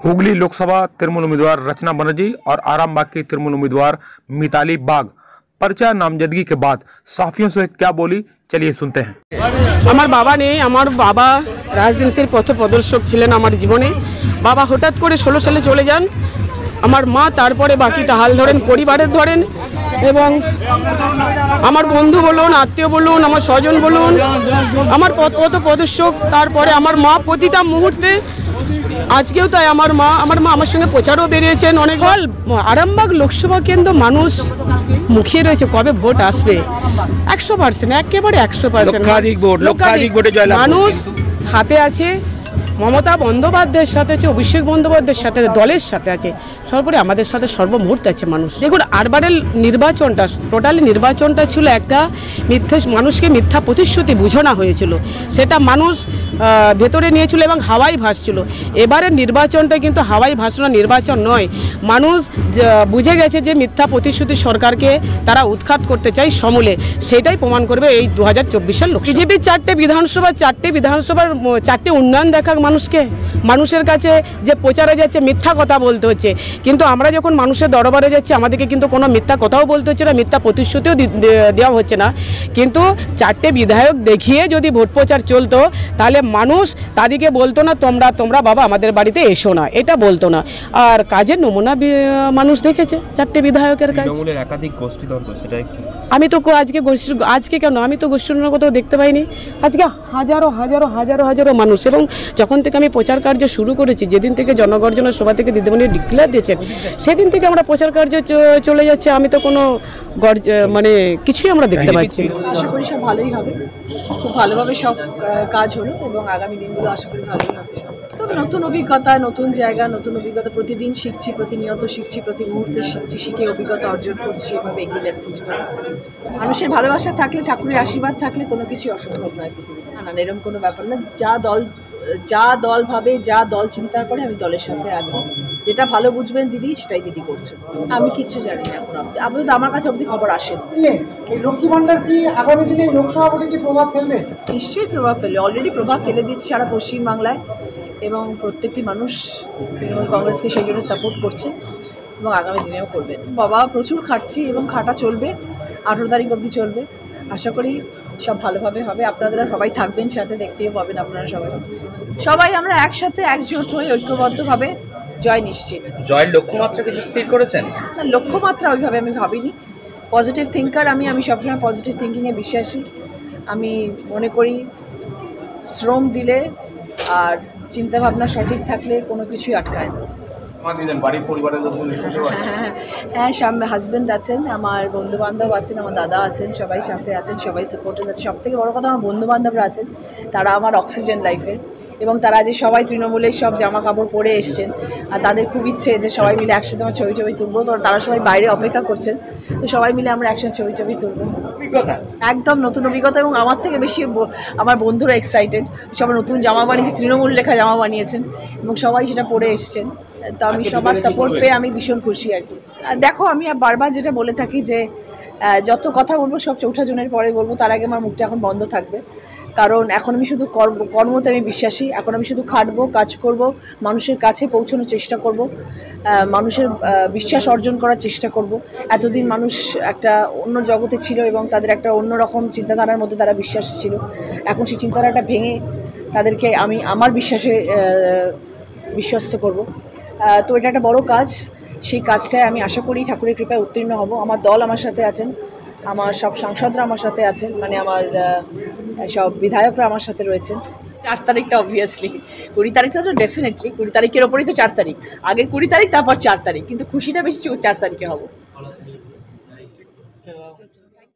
हुगली लोकसभा तृणमूल उम्मीदवार रचना बनर्जी और आरामबाग की तृणमूल उम्मीदवार मिताली बाग पर्चा नामजदगी के बाद साफियों से क्या बोली, चलिए सुनते हैं। আমার বাবা নেই। আমার বাবা রাজনীতির পথপ্রদর্শক ছিলেন আমার জীবনে। বাবা হঠাৎ করে 16 সালে চলে যান। আমার মা তারপরে বাকিটা হাল ধরেন, পরিবারের ধরেন, এবং আমার বন্ধু বলুন, আত্মীয় বলুন, আমার স্বজন বলুন, আমার পথপ্রদর্শক, তারপরে আমার মা প্রতিটা মুহূর্তে, আজকেও তাই আমার মা আমার সঙ্গে প্রচারও বেরিয়েছেন অনেক। হল আরামবাগ লোকসভা কেন্দ্র মানুষ মুখিয়ে রয়েছে কবে ভোট আসবে। 100%, একেবারে 100% মানুষ সাথে আছে। মমতা বন্দ্যোপাধ্যায়ের সাথে আছে, অভিষেক বন্দ্যোপাধ্যায়ের সাথে, দলের সাথে আছে, সর্বোপরি আমাদের সাথে সর্বমুহূর্তে আছে মানুষ। দেখুন, আরবারের নির্বাচনটা, টোটালি নির্বাচনটা ছিল একটা মানুষকে মিথ্যা প্রতিশ্রুতি বুঝানো হয়েছিল, সেটা মানুষ ভেতরে নিয়েছিল এবং হাওয়াই ভাসছিল। এবারের নির্বাচনটা কিন্তু হাওয়াই ভাসানো নির্বাচন নয়। মানুষ বুঝে গেছে যে মিথ্যা প্রতিশ্রুতি সরকারকে তারা উৎখাত করতে চায় সমূলে, সেটাই প্রমাণ করবে এই 2024 সাল। বিজেপির 4টে বিধানসভার 4টে উন্নয়ন দেখাক মানুষকে, মানুষের কাছে যে প্রচারে যাচ্ছে মিথ্যা কথা বলতে হচ্ছে, কিন্তু আমরা যখন মানুষের দরবারে যাচ্ছি আমাদেরকে কিন্তু কোনো মিথ্যা কথাও বলতে হচ্ছে না, মিথ্যা প্রতিশ্রুতিও দেওয়া হচ্ছে না। কিন্তু 4টে বিধায়ক দেখিয়ে যদি ভোট প্রচার চলতো তাহলে মানুষ তাদেরকে বলতো না তোমরা বাবা আমাদের বাড়িতে এসো না, এটা বলতো না। আর কাজের নমুনা মানুষ দেখেছে 4টে বিধায়কের কাজ। একাধিক গোষ্ঠীদ্বন্দ্ব, সেটা কি? আমি তো আজকে কেন, আমি তো গোষ্ঠীদ্বন্দ্ব কোথাও দেখতে পাইনি। আজকে হাজারো হাজারো হাজারো হাজারো মানুষ, এবং যখন থেকে আমি প্রচার কার্য শুরু করেছি, যেদিন থেকে জনগর্জনের সভা থেকে দিদিমণি ডিক্লেয়ার দিয়েছেন, সেদিন থেকে আমরা প্রচার কার্য চলে যাচ্ছে। আমি তো কোনো মানে কিছুই আমরা দেখতে পাচ্ছি। আশা করি সব ভালোই হবে, খুব ভালোভাবে সব কাজ হলো, এবং আগামী দিনগুলো আশা করি ভালোই হবে। তবে নতুন অভিজ্ঞতা, নতুন জায়গা, নতুন অভিজ্ঞতা, প্রতিদিন শিখছি, প্রতিনিয়ত শিখছি, প্রতি মুহূর্তে শিখছি, শিখে অভিজ্ঞতা অর্জন করছি, সেভাবে এগিয়ে যাচ্ছি। মানুষের ভালোবাসা থাকলে, ঠাকুরের আশীর্বাদ থাকলে কোনো কিছুই অসম্ভব নয় পৃথিবীতে। না, এরকম কোনো ব্যাপার না। যা দল ভাবে, যা দল চিন্তা করে, আমি দলের সাথে আছি। যেটা ভালো বুঝবেন দিদি, সেটাই দিদি করছে। আমি কিচ্ছু জানি না এখন অব্দি, আমার কাছে অব্দি খবর আসেন। এই লক্ষ্মী ভান্ডার কি আগামী দিনে লোকসভা ভোটে কি প্রভাব ফেলবে? নিশ্চয়ই প্রভাব ফেলবে, অলরেডি প্রভাব ফেলে দিচ্ছে সারা পশ্চিমবাংলায়, এবং প্রত্যেকটি মানুষ তৃণমূল কংগ্রেসকে সেই জন্য সাপোর্ট করছে এবং আগামী দিনেও করবেন। বাবা প্রচুর খাটছি এবং খাটা চলবে, 18 তারিখ অবধি চলবে। আশা করি সব ভালোভাবে হবে। আপনারা সবাই থাকবেন সাথে, দেখতেও পাবেন আপনারা সবাই আমরা একসাথে একজোট হয়ে ঐক্যবদ্ধভাবে জয় নিশ্চিত। জয়ের লক্ষ্যমাত্রা কিছু স্থির করেছেন? না, লক্ষ্যমাত্রা ওইভাবে আমি ভাবিনি। পজিটিভ থিঙ্কার আমি সবসময় পজিটিভ থিঙ্কিংয়ে বিশ্বাসী। আমি মনে করি শ্রম দিলে আর চিন্তাভাবনা সঠিক থাকলে কোনো কিছুই আটকায় না। হ্যাঁ, সামনে হাজব্যান্ড আছেন, আমার বন্ধুবান্ধব আছেন, আমার দাদা আছেন, সবাই সাথে আছেন, সবাই সাপোর্টার আছে। সব থেকে বড় কথা, আমার বন্ধুবান্ধবরা আছেন, তারা আমার অক্সিজেন লাইফের, এবং তারা যে সবাই তৃণমূলের সব জামা কাপড় পরে এসছেন, আর তাদের খুব ইচ্ছে যে সবাই মিলে একসাথে আমার ছবি তুলবো। তো তারা সবাই বাইরে অপেক্ষা করছেন, তো সবাই মিলে আমরা একসাথে ছবি তুলবো। একদম নতুন অভিজ্ঞতা, এবং আমার থেকে বেশি আমার বন্ধুরা এক্সাইটেড। সবাই নতুন জামা বানিয়েছে, তৃণমূল লেখা জামা বানিয়েছেন, এবং সবাই সেটা পরে এসছেন। তো আমি সবার সাপোর্ট পেয়ে আমি ভীষণ খুশি আর কি। দেখো, আমি বারবার যেটা বলে থাকি যে যত কথা বলবো সব 4ঠা জুনের পরে বলবো, তার আগে আমার মুখটা এখন বন্ধ থাকবে। কারণ এখন আমি শুধু কর্মতে আমি বিশ্বাসী। এখন আমি শুধু খাটবো, কাজ করব, মানুষের কাছে পৌঁছানোর চেষ্টা করব, মানুষের বিশ্বাস অর্জন করার চেষ্টা করব। এতদিন মানুষ একটা অন্য জগতে ছিল এবং তাদের একটা অন্যরকম চিন্তাধারার মধ্যে তারা বিশ্বাস ছিল। এখন সেই চিন্তাধারাটা ভেঙে তাদেরকে আমি আমার বিশ্বাসে বিশ্বস্ত করব। তো এটা একটা বড় কাজ। সেই কাজটায় আমি আশা করি ঠাকুরের কৃপায় উত্তীর্ণ হব। আমার দল আমার সাথে আছেন, আমার সব সাংসদরা আমার সাথে আছেন, মানে আমার সব বিধায়করা আমার সাথে রয়েছেন। 4 তারিখটা অবভিয়াসলি, 20 তারিখটা তো ডেফিনেটলি, 20 তারিখের ওপরেই তো 4 তারিখ। আগে 20 তারিখ, তারপর 4 তারিখ, কিন্তু খুশিটা বেশি 4 তারিখে হবো।